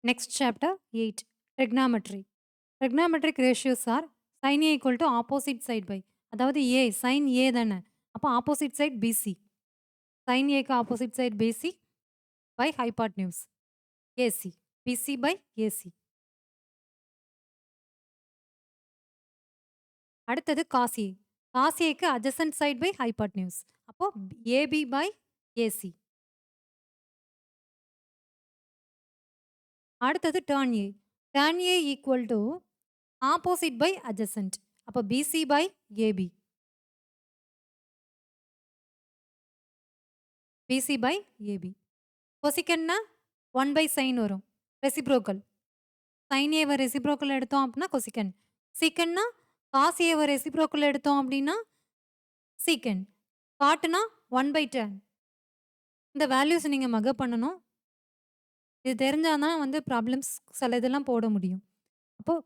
Next chapter 8 Trigonometry. Trigonometric ratios are sin A equal to opposite side by அதாவது A sin A தானே அப்போ opposite side BC sin A க்கு opposite side BC by hypotenuse AC BC by AC. அடுத்தது cos A cos A க்கு adjacent side by hypotenuse அப்போ AB by AC. அடுத்தது tan A tan A equal to opposite by adjacent அப்போ BC by AB BC by AB. கொசிக்கன்னா 1 by sin வரும் reciprocal sin ஏவை reciprocal எடுத்தோம் அப்படின்னா கொசிக்கன் சீக்கன்னா cos ஏவை reciprocal எடுத்தோம் அப்படின்னா சீக்கன் காட்டுனா 1 by tan. இந்த வேல்யூஸ் நீங்கள் மகப் பண்ணணும். இது தெரிஞ்சாதான் வந்து ப்ராப்ளம்ஸ் சில இதெல்லாம் போட முடியும். அப்போது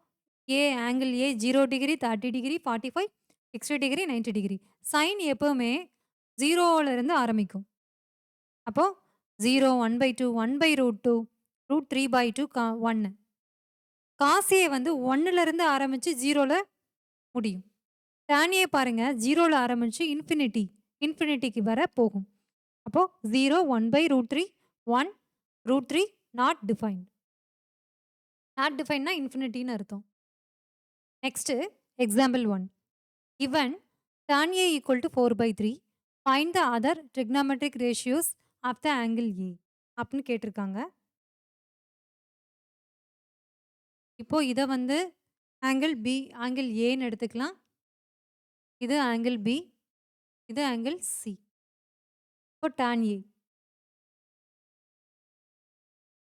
ஏ ஆங்கிள் ஏ 0 degree 30 degree 45 60 degree 90 degree sign எப்போவுமே 0லேருந்து ஆரம்பிக்கும். அப்போது 0 1/2 1/√2 √3/2 1 காசியை வந்து 1லேருந்து ஆரம்பித்து 0ல் முடியும். டேனியை பாருங்கள் 0ல் ஆரம்பித்து இன்ஃபினிட்டிக்கு வர போகும். அப்போது 0 1/√3 1 √3 நாட் டிஃபைன்ட். நாட் டிஃபைன்னா இன்ஃபினிட்டின்னு அர்த்தம். Next example 1 given tan A equal to 4/3 find the other trigonometric ratios of the angle A அப்படின்னு கேட்டிருக்காங்க. இப்போ இதை வந்து ஆங்கிள் பி ஆங்கிள் ஏன்னு எடுத்துக்கலாம். இது ஆங்கிள் பி இது ஆங்கிள் சி. இப்போ tan A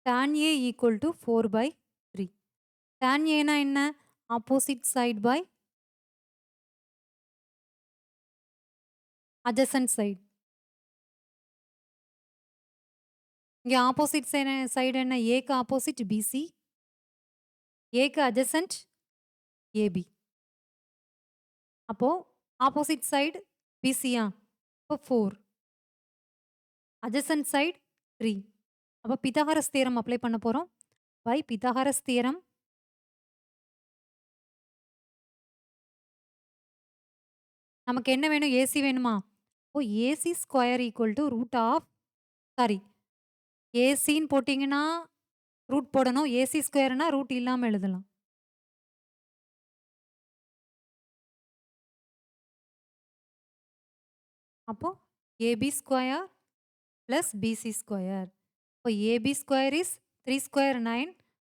tan A equal to 4/3 tan Aனா என்ன opposite side by adjacent side. இங்கே ஆப்போசிட் சைடு என்ன ஏக்கு ஆப்போசிட் பிசி ஏக்கு adjacent ஏபி. அப்போது ஆப்போசிட் சைடு பிசியா இப்போ 4 adjacent side 3. அப்போ பித்தாகரஸ் தியரம் அப்ளை பண்ண போகிறோம். பை பித்தாகரஸ் தியரம் நமக்கு என்ன வேணும் ஏசி வேணுமா? ஓ AC square equal to root of sorry ஏசின்னு போட்டிங்கன்னா ரூட் போடணும். ஏசி ஸ்கொயர்னா ரூட் இல்லாமல் எழுதலாம். அப்போது AB square plus BC square. இப்போ AB square is 3 square 9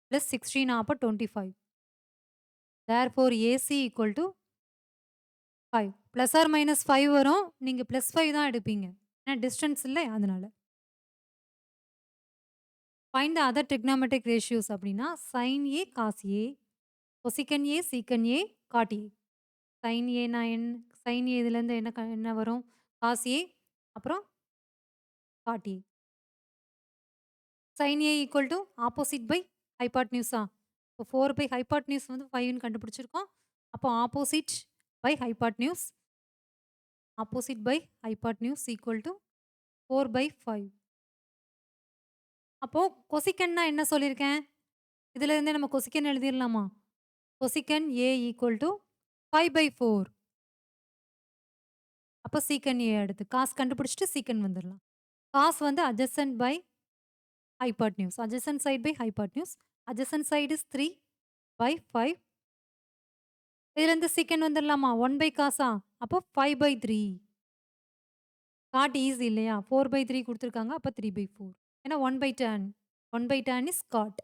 plus 16 அப்போ 25. Therefore AC equal to 5 plus or minus 5 வரும். நீங்கள் ப்ளஸ் 5 தான் எடுப்பீங்க ஏன்னா டிஸ்டன்ஸ் இல்லை அதனால். Find the other trigonometric ratios அப்படின்னா sine A cos A cosecant A secant A cot A. Sine ஏனா சைன் ஏ இதுலேருந்து என்ன வரும் காஸ் ஏ அப்புறம் cot A. Sine A equal to opposite by ஹைபாட்னியூஸா இப்போ 4 பை ஹைபாட்னியூஸ் வந்து 5ன்னு கண்டுபிடிச்சிருக்கோம். அப்போ opposite by hypotenuse equal to 4/5. அப்போது கொசிக்கன்னா என்ன சொல்லியிருக்கேன் இதுலேருந்தே நம்ம கொசிக்கன் எழுதிடலாமா? கொசிக்கன் ஏ ஈக்குவல் டு 5/4. அப்போ சீக்கன் ஏ எடுத்து காஸ் கண்டுபிடிச்சிட்டு சீக்கன் வந்துடலாம். காஸ் வந்து adjacent by hypotenuse adjacent side by hypotenuse adjacent side is 3/5. இதுலேருந்து சீக்கன் வந்துடலாமா 1/காசா அப்போ 5/3. காட் ஈஸி இல்லையா 4/3 கொடுத்துருக்காங்க அப்போ 3/4 ஏன்னா 1/tan is cot.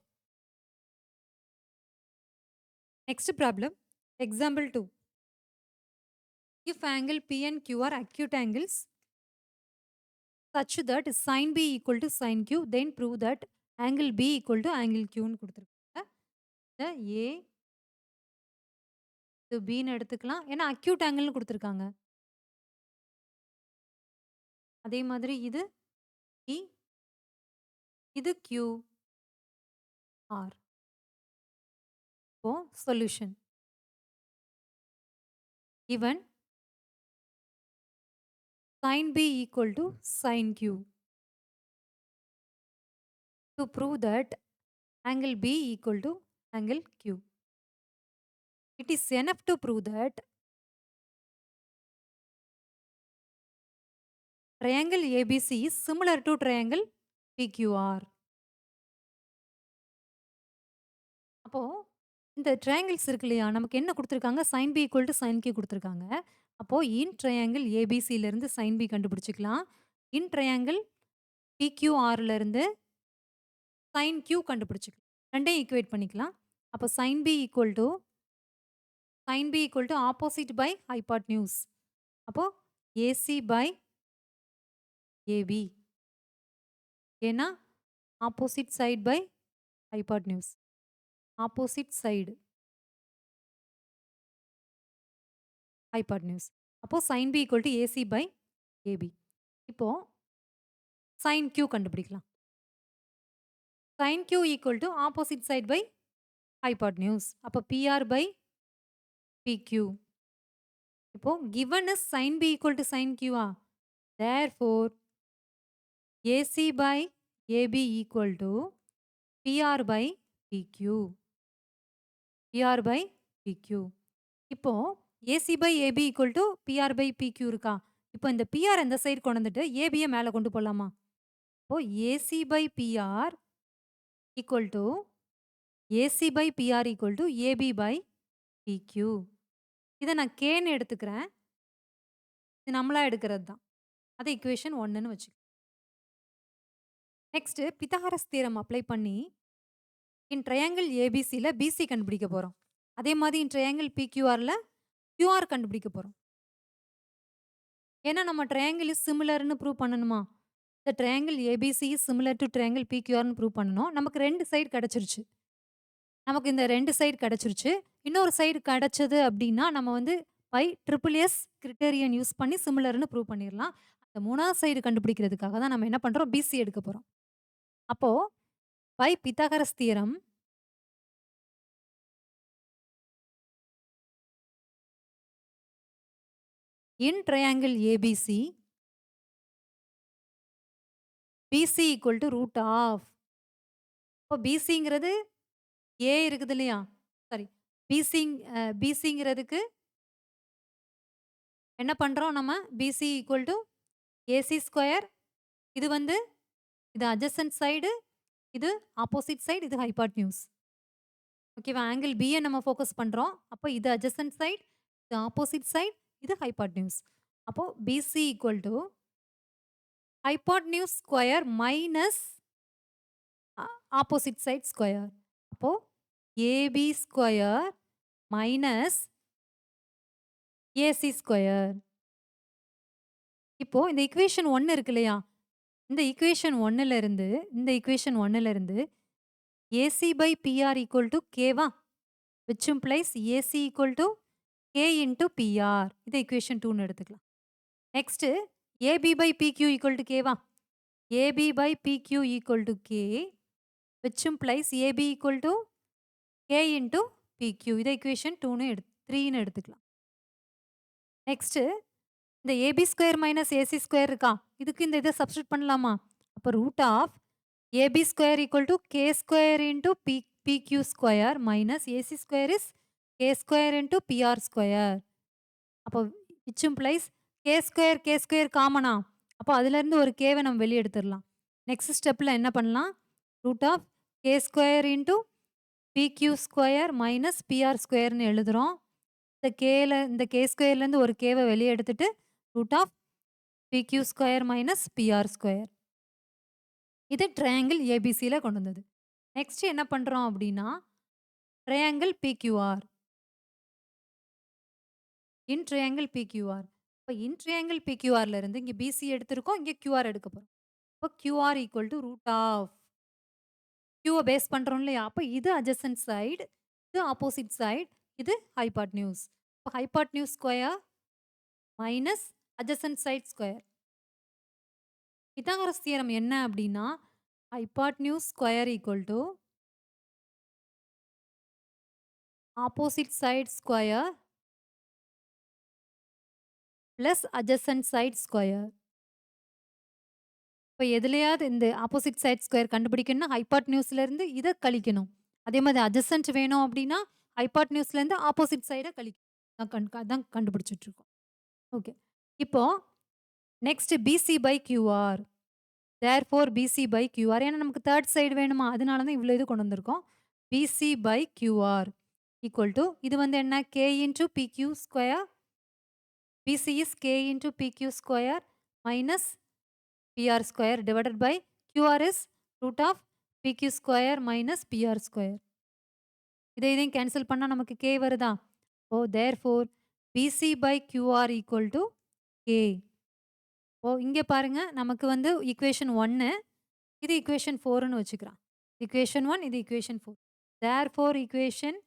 Next problem example 2 if angle P and Q are acute angles such that sin B equal to sin Q then prove that angle B equal to angle Q ன்னு கொடுத்துருக்காங்க. இந்த A இது Bன்னு எடுத்துக்கலாம் ஏன்னா acute ஆங்கிள்னு கொடுத்துருக்காங்க. அதே மாதிரி இது E இது Q R. இப்போ solution given sin B equal to sin Q to prove that angle B equal to angle Q. It is enough to prove that triangle ABC is similar to triangle PQR. அப்போ இந்த triangles இருக்கு இல்லையா? நமக்கு என்ன குடுத்துருக்காங்க? sin B equal to sin Q குடுத்துருக்காங்க. அப்போ in triangle ABCலருந்து sin B கண்டுபிடிச்சுக்கலாம். இன் ட்ரையாங்கிள் PQRல இருந்து sin Q கண்டுபிடிச்சுக்கலாம். 2யும் ஈக்குவேட் பண்ணிக்கலாம். அப்போ sin B equal to opposite by hypotenuse. அப்போ AC பை AB. ஏன்னா opposite side by hypotenuse. Opposite side hypotenuse. அப்போ sin B equal to AC by AB. இப்போ sin Q கண்டுபிடிக்கலாம். sin Q equal to opposite side by hypotenuse. அப்போ PR by PQ. இப்போ given is sin B equal to sin Q. Therefore, AC by AB equal to PR by PQ. PR by PQ. இப்போ AC by AB equal to PR by PQ இருக்கா? இப்போ இந்த PR இந்த side கொண்டு வந்துட்டு AB ய மேல கொண்டு போலாமா? இப்போ AC by PR equal to AC by PR equal to AB by PQ. இத நான் Kன்னு எடுத்துக்கிறேன். இது நம்மளா எடுக்கிறது தான். அது ஈக்குவேஷன் 1ன்னு வச்சுக்கலாம். நெக்ஸ்ட் பித்தகாரஸ் தியரம் அப்ளை பண்ணி இன் ட்ரையாங்கிள் ஏபிசில பிசி கண்டுபிடிக்க போறோம். அதே மாதிரி இன் ட்ரையாங்கிள் பிக்யூஆர்ல கியூஆர் கண்டுபிடிக்க போறோம். ஏன்னா நம்ம ட்ரையாங்கிள் இஸ் சிமிலர்னு ப்ரூவ் பண்ணணுமா? இந்த triangle ABC is similar to triangle பிக்யூஆர்னு ப்ரூவ் பண்ணணும். நமக்கு 2 சைடு கிடைச்சிருச்சு. நமக்கு இந்த 2 சைடு கிடைச்சிருச்சு. இன்னொரு சைடு கிடைச்சது அப்படின்னா நம்ம வந்து by triple S criterion use பண்ணி சிமிலர்னு ப்ரூவ் பண்ணிடலாம். அந்த 3வது சைடு கண்டுபிடிக்கிறதுக்காக தான் நம்ம என்ன பண்றோம்? பிசி எடுக்க போறோம். அப்போ by Pythagoras theorem in triangle ABC, BC equal to root of. இப்போ BCங்கிறது A இருக்குது இல்லையா? சாரி BCங்கிறதுக்கு என்ன பண்றோம் நம்ம? BC equal to AC square. இது வந்து இது adjacent சைடு, இது ஆப்போசிட் சைடு, இது ஹைபாட்னியூஸ். ஓகேவா? ஆங்கிள் B நம்ம ஃபோக்கஸ் பண்றோம். அப்போ இது adjacent சைடு, இது ஆப்போசிட் சைடு, இது ஹைபாட்னியூஸ். அப்போ BC equal to hypotenuse square minus opposite side square. அப்போ AB square minus AC square. இப்போ இந்த ஈக்குவேஷன் 1 இருக்கு இல்லையா? இந்த ஈக்குவேஷன் 1ல இருந்து AC by PR equal to கேவா, which implies AC equal to K into PR. இதை ஈக்குவேஷன் 2ன்னு எடுத்துக்கலாம். Next AB by PQ equal to கேவா, AB by PQ equal to K, which implies AB equal to K into PQ. இதை equation 3ன்னு எடுத்துக்கலாம். Next இந்த AB square minus AC square இருக்கா? இதுக்கு இந்த இதை சப்ஸ்டிட் பண்ணலாமா? அப்போ root of AB square equal to K square into PQ square minus AC square is K square into PR square. அப்போ which implies K ஸ்கொயர் காமனா? அப்போ அதுலேருந்து ஒரு கேவை நம்ம வெளியே எடுத்துடலாம். நெக்ஸ்ட் ஸ்டெப்பில் என்ன பண்ணலாம்? Root of K square into PQ square minus PR square எழுதுகிறோம். இந்த கே ஸ்கொயர்லேருந்து ஒரு கேவை வெளியே எடுத்துட்டு root of PQ square minus PR square. இது ட்ரையாங்கிள் ஏபிசியில் கொண்டு வந்தது. நெக்ஸ்ட் என்ன பண்ணுறோம் அப்படின்னா triangle PQR. In triangle PQR. இப்போ இன் ட்ரையாங்கிள் பிக்யூஆர்ல இருந்து இங்கே பிசி எடுத்திருக்கோம், இங்கே கியூஆர் எடுக்க போகிறோம். இப்போ QR equal to root of கியூவை பேஸ் பண்ணுறோம் இல்லையா? அப்போ இது adjacent சைடு, இது ஆப்போசிட் சைடு, இது ஹைபாட்னியூஸ். இப்போ hypotenuse square minus adjacent side square. Pythagoras theorem என்ன அப்படின்னா hypotenuse square equal to opposite side square plus adjacent side square. இப்ப எதுலயாவது இந்த ஆப்போசிட் சைட் ஸ்கொயர் கண்டுபிடிக்கணும்னா, ஹைபாட்னியூஸ்லேருந்து இத கழிக்கணும். அதே மாதிரி அட்ஜசன்ட் வேணும் அப்டின்னா, ஹைபாட்னியூஸ்லேருந்து ஆப்போசிட் சைட கழிக்கணும். அதான் கண்டுபிடிச்சுட்டு இருக்கோம். ஓகே. இப்போ next BC by QR. Therefore BC by QR. ஏன்னா நமக்கு 3 சைடு வேணுமா? அதனால தான் இவ்ளோ இது கொண்டு வந்திருக்கோம். BC by QR equal to இது வந்து என்ன? K into PQ square. BC is K into PQ square minus PR square divided by QR is root of PQ square minus PR square. இதையும் கேன்சல் பண்ணா நமக்கு கே வருதா? Oh therefore BC by QR equal to K. Oh இங்க பாருங்க நமக்கு வந்து equation 1 இது equation 4ன்னு வச்சுக்கலாம். ஈக்குவேஷன் 1 இது equation 4. Therefore equation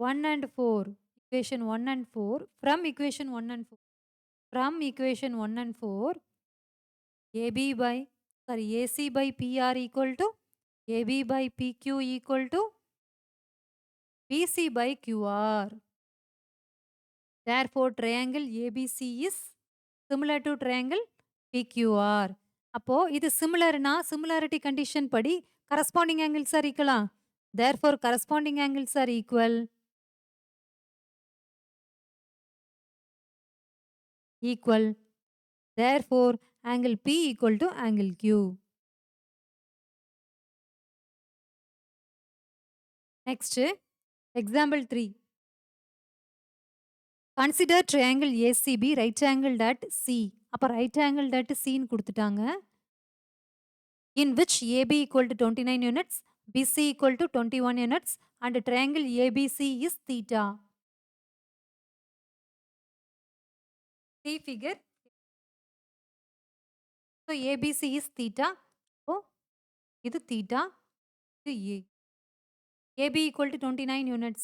1 and 4 equation 1 and 4 from equation 1 and 4 from equation 1 and 4 AB by AC by PR equal to AB by PQ equal to BC by QR. Therefore triangle ABC is similar to triangle PQR. அப்போ இது சிமிலர்னா similarity condition படி corresponding angles are equal. Therefore corresponding angles are equal. Therefore, angle P equal to angle Q. Next, example 3. Consider triangle ACB right angled at C. அப்ப right angled at C ன்னு கொடுத்துட்டாங்க. In which AB equal to 29 units, BC equal to 21 units and triangle ABC is theta. See figure. So ABC is theta. Oh, இது theta. இது A. AB equal to 29 units.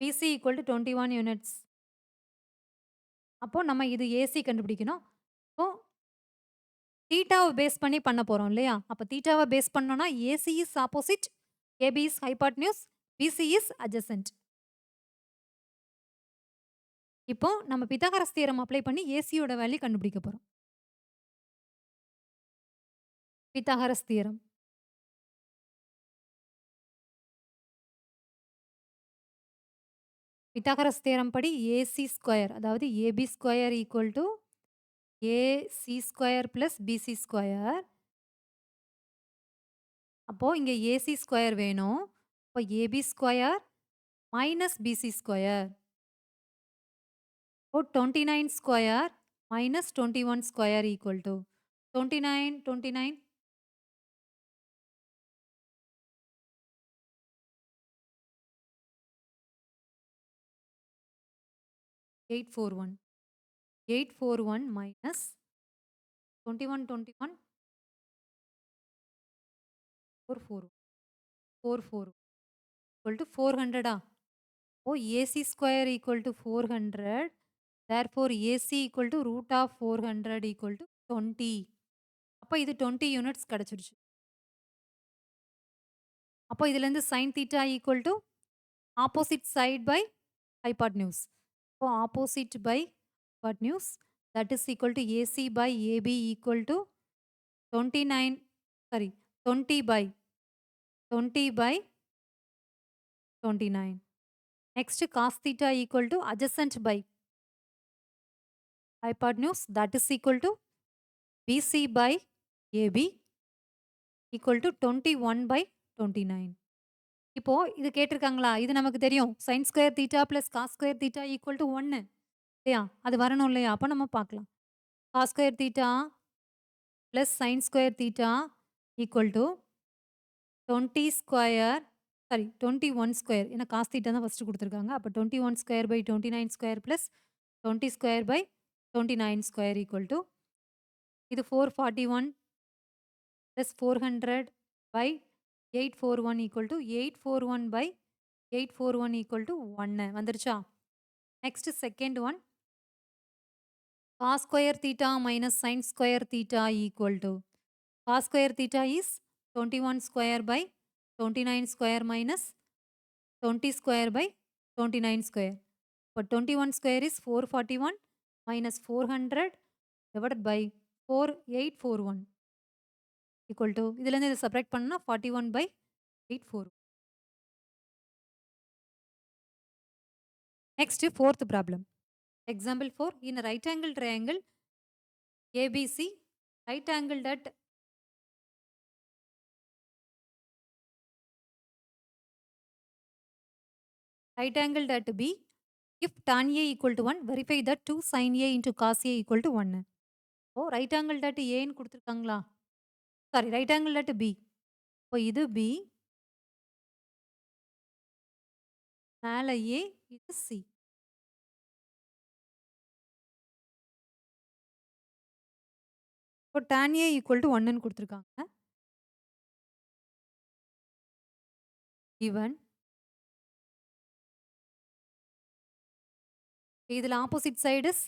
BC equal to 21 units. அப்போ நம்ம இது AC கண்டுபிடிக்கணும். அப்போ தீட்டாவ base பண்ணி பண்ண போறோம் இல்லையா? அப்ப தீட்டாவ பேஸ் பண்ணோம்னா AC is opposite, AB is hypotenuse, BC is adjacent. இப்போ நம்ம பித்தாகரஸ் தியரம் அப்ளை பண்ணி ஏசியோட வேல்யூ கண்டுபிடிக்க போறோம். Pythagoras theorem. பித்தாகரஸ் தியரம் படி ஏசி ஸ்கொயர் அதாவது AB square equal to AC square plus BC square. அப்போ இங்க ஏசி ஸ்கொயர் வேணும். அப்போ AB square minus BC square. இப்போ 29 square minus 21 square equal to 29 841. 841 minus 21 44 equal to 400. Oh, AC square equal to 400. Therefore, AC equal to root of 400 equal to 20. அப்போ இது 20 units கிடைச்சிருச்சு. அப்போ இதுலேருந்து sin theta equal to opposite side by hypotenuse. அப்போ opposite by hypotenuse that is equal to AC by AB equal to 20 by 29. Next cos theta equal to adjacent by hypotenuse that is equal to BC by AB equal to 21 by 29. இப்போ இது கேட்டிருக்காங்களா? இது நமக்கு தெரியும். sin square theta plus cos square theta equal to 1 இல்லையா? அது வரணும் இல்லையா? அப்போ நம்ம பார்க்கலாம். cos square theta plus sin square theta equal to 20 square 21 square. ஏன்னா cos theta தான் ஃபர்ஸ்ட் கொடுத்துருக்காங்க. அப்போ 21 square by 29 square plus 20 square by 29 square equal to இது 441 plus 400 by 841 equal to 841 by 841 equal to 1 வந்துருச்சா? Next second one cos square theta minus sin square theta equal to cos square theta is 21 square by 29 square minus 20 square by 29 square. But 21 square is 441 minus 400 divided by 4841 equal to இதுலேருந்து இதை separate பண்ணா 41/841. Next, fourth problem. Example 4. In a right angle triangle ABC, right angled at B, if tan A equal to 1, verify that 2 sin A into cos A equal to 1. Oh right angle at A ன்னு கொடுத்துருக்காங்களா? Sorry right angle at B. இப்போ இது B, மேல A, இது C. இப்போ tan A equal to 1ன்னு கொடுத்துருக்காங்க. Given இதில் opposite side is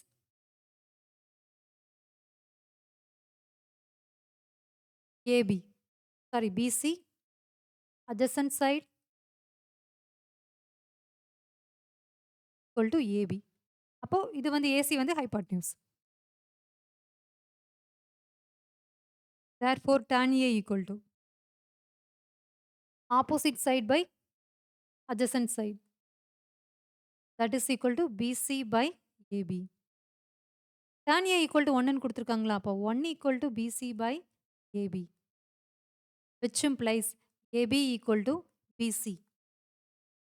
AB. Sorry, BC. Adjacent side equal to AB. அப்போ இது வந்து AC வந்து hypotenuse. Therefore, tan A equal to opposite side by adjacent side. That is equal to BC by AB. Tan A equal to 1 ன்னு கொடுத்துருக்காங்களா? அப்போ 1 equal to BC by AB. Which implies AB equal to BC.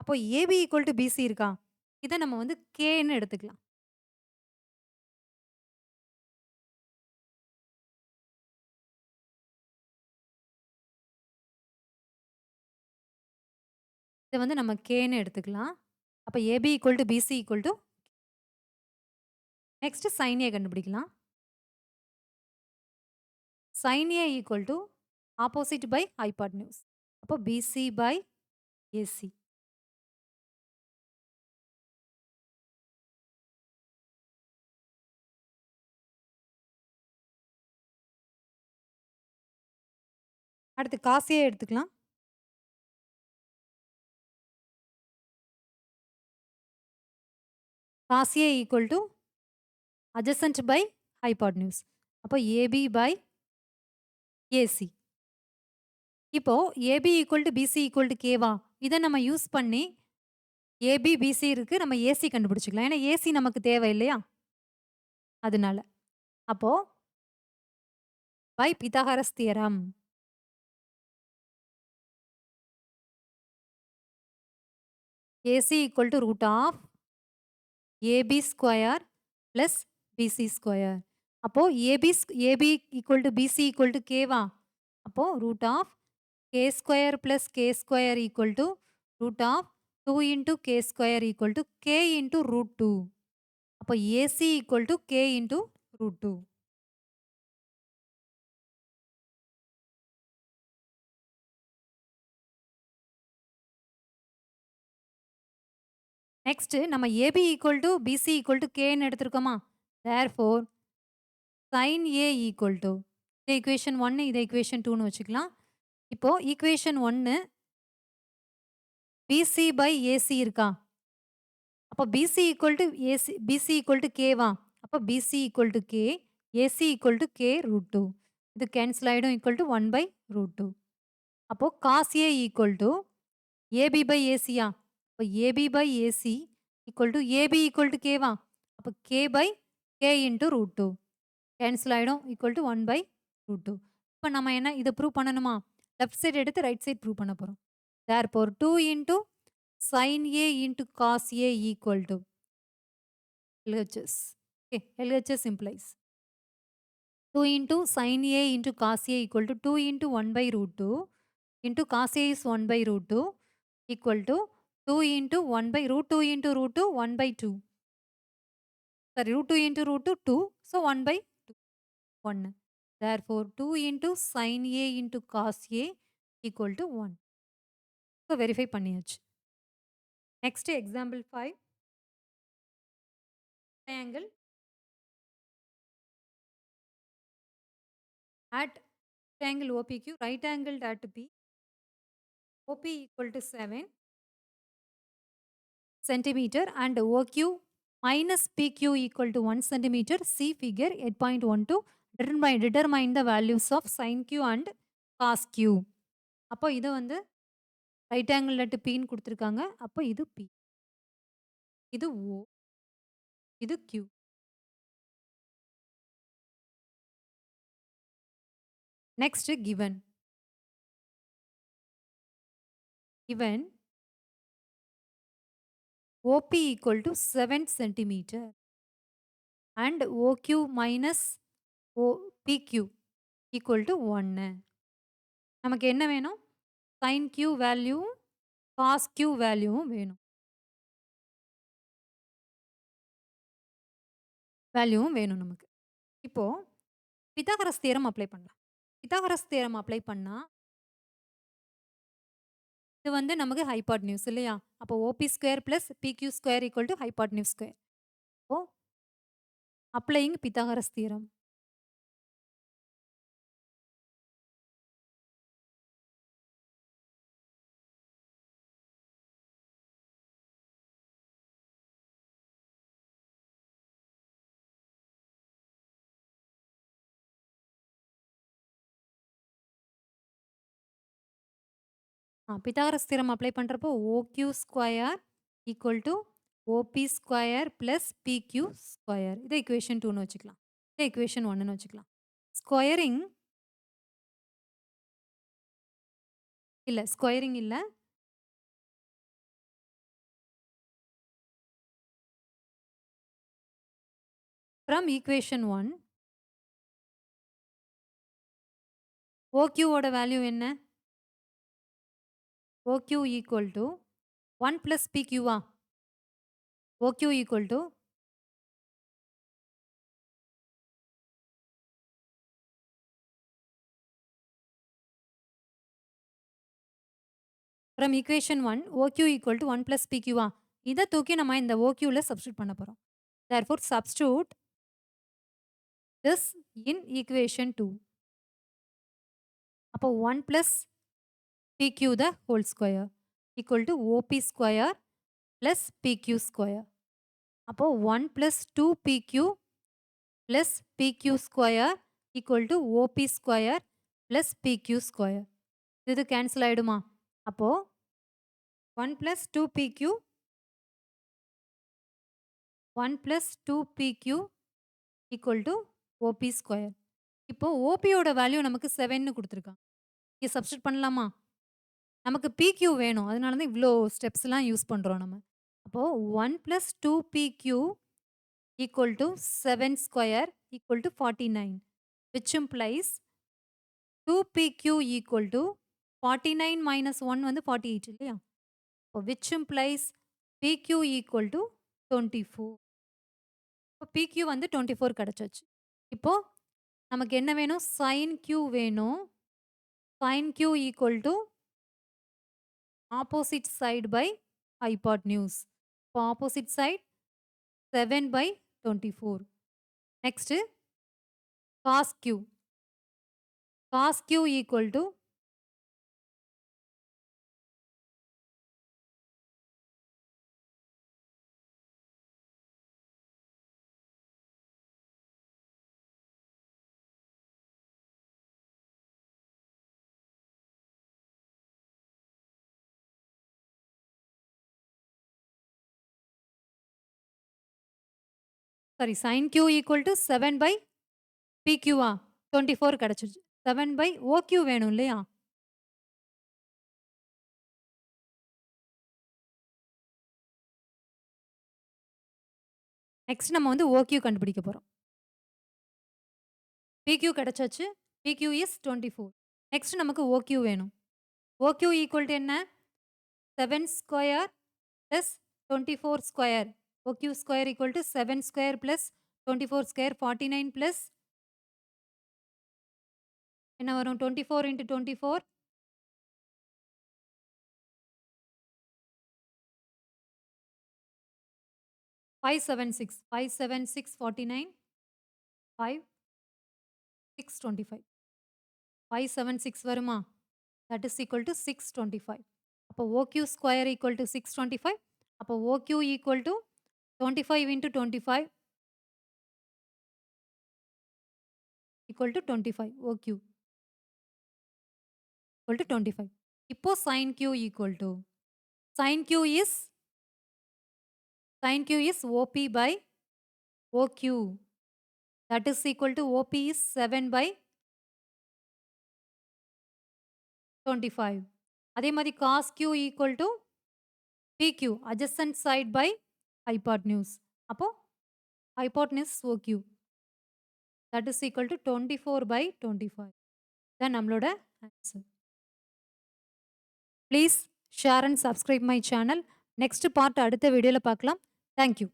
அப்போ AB equal to BC இருக்கா? இதை நம்ம வந்து Kன்னு எடுத்துக்கலாம். இதை வந்து நம்ம Kன்னு எடுத்துக்கலாம். அப்போ AB equal to BC equal to next sin A கண்டுபிடிக்கலாம். sin A equal to opposite by hypotenuse. அப்போ BC by AC. அடுத்து cos A எடுத்துக்கலாம். cos A equal to adjacent by hypotenuse. அப்போ AB by AC. இப்போ AB equal to BC equal to Kவா? இதை நம்ம use பண்ணி AB BC இருக்கு, நம்ம AC கண்டுபிடிச்சிக்கலாம். ஏன்னா AC நமக்கு தேவை இல்லையா? அதனால அப்போ by Pythagoras theorem AC equal to root of AB square plus BC square. அப்போ AB equal to BC equal to Kவா? அப்போ root of K square plus K square equal to root of 2 into K square equal to K into root 2. அப்போ AC equal to K into root 2. Next, நம்ம AB equal to BC equal to K ன்னு எடுத்திருக்கோமா? Therefore, sin A equal to இது equation 1, இது equation 2ன்னு வச்சுக்கலாம். இப்போ equation 1 BC by AC இருக்கா? அப்போ BC equal to AC, BC equal to Kவா? அப்போ BC equal to K, AC equal to K root 2. இது cancel ஆயிடும் equal to 1 by root 2. அப்போ cos A equal to AB by AC யா? அப்போ AB by AC equal to AB equal to Kவா? அப்போ K by K into root 2. cancel ஆயிடும் equal to 1 by root 2. இப்போ நம்ம என்ன இதை ப்ரூவ் பண்ணணுமா? லெஃப்ட் சைடு எடுத்து ரைட் சைடு ப்ரூவ் பண்ண போகிறோம். Therefore, 2 into sin A into cos A equal to LHS. Okay, LHS implies 2 into sin A into cos A equal to 2 into 1 by root 2 into cos A is 1 by root 2 equal to 2 into 1 by root 2 into root 2 1 by 2. Sorry, root 2 into root 2 2. So 1 by 2 1. Therefore, 2 into sin A into cos A equal to 1. So verify பண்ணியாச்சு. Next example 5. Triangle at triangle OPQ, right angled at B, OP equal to 7 centimeter and OQ minus PQ equal to 1 centimeter. See figure 8.12. Determine the values of sin Q and cos Q. அப்போ இத வந்து right angle at Pன்னு குடுத்துருக்காங்க. அப்போ இது P. இது O. இது Q. Next given. Given OP equal to 7 centimeter and OQ minus PQ equal to 1. நமக்கு என்ன வேணும்? sin Q வேல்யூவும் cos Q வேல்யூவும் வேணும். வேல்யூவும் வேணும் நமக்கு. இப்போ பித்தாகரஸ் தியரம் அப்ளை பண்ணலாம். பித்தாகரஸ் தியரம் அப்ளை பண்ணா இது வந்து நமக்கு ஹைபாட்னியூஸ் இல்லையா? அப்போ OP square plus PQ square equal to hypotenuse square. அப்போ applying Pythagoras theorem. Pythagoras theorem apply பண்றப்போ OQ square equal to OP square plus PQ square. இத இக்குவேஷன் 2ன்னு வச்சுக்கலாம். இத இக்குவேஷன் 1ன்னு வச்சுக்கலாம். ஸ்கொயரிங் இல்ல ஸ்கொயரிங் இல்ல. ஃப்ரம் ஈக்குவேஷன் 1 OQ ஓட வேல்யூ என்ன? OQ ஈக்குவல் டூ 1 பிளஸ் PQவா? OQ equal to from equation 1 OQ equal to 1 plus PQவா? இத தூக்கி நம்ம இந்த OQல சப்ஸ்டிட்யூட் பண்ண போறோம். Therefore substitute this in equation 2. அப்போ 1 plus PQ the whole square equal to OP square plus PQ square. அப்போ 1 plus 2PQ plus PQ square equal to OP square plus PQ square. இது cancel ஆயிடுமா? அப்போ 1 plus 2PQ 1 plus 2PQ equal to OP square. இப்போ OP யோட value நமக்கு 7ன்னு குடுத்துருக்கான். இங்க substitute பண்ணலாமா? நமக்கு PQ வேணும். அதனால தான் இவ்ளோ ஸ்டெப்ஸ்லாம் யூஸ் பண்றோம் நம்ம. அப்போ 1 plus 2PQ equal to 7 square equal to 49, which implies 2PQ equal to 49 minus 1 வந்து 48 இல்லையா? அப்போ which implies PQ equal to 24. இப்போ PQ வந்து 24 கிடைச்சாச்சு. இப்போ நமக்கு என்ன வேணும்? sin Q வேணும். sin Q equal to opposite side by hypotenuse. இப்போ opposite side 7 by 24. Next cos Q. Cos Q equal to sorry sin Q equal to 7 by PQவா? 24 கிடைச்சிருச்சு. 7 by OQ வேணும் இல்லையா? நெக்ஸ்ட் நம்ம வந்து OQ கண்டுபிடிக்க போறோம். PQ கிடைச்சாச்சு. PQ is 24. நெக்ஸ்ட் நமக்கு OQ வேணும். OQ equal to என்ன? 7 square plus 24 square. OQ square equal to 7 square plus 24 square 49 plus என்ன வரும்? 24 into 24 576. 576 49 5 6 25. 576 வருமா? That is equal to 625. அப்போ OQ square equal to 625. அப்போ OQ equal to 25 into 25 equal to 25 OQ equal to 25. இப்போ sin Q equal to sin Q is OP by OQ, that is equal to OP is 7 by 25. அதே மாதிரி cos Q equal to PQ, adjacent side by hypotenuse. அப்போ hypotenuse OQ, that is equal to 24 by 25. தான் நம்மளோட answer. Please share and subscribe my channel. Next part அடுத்த வீடியோல பார்க்கலாம். Thank you.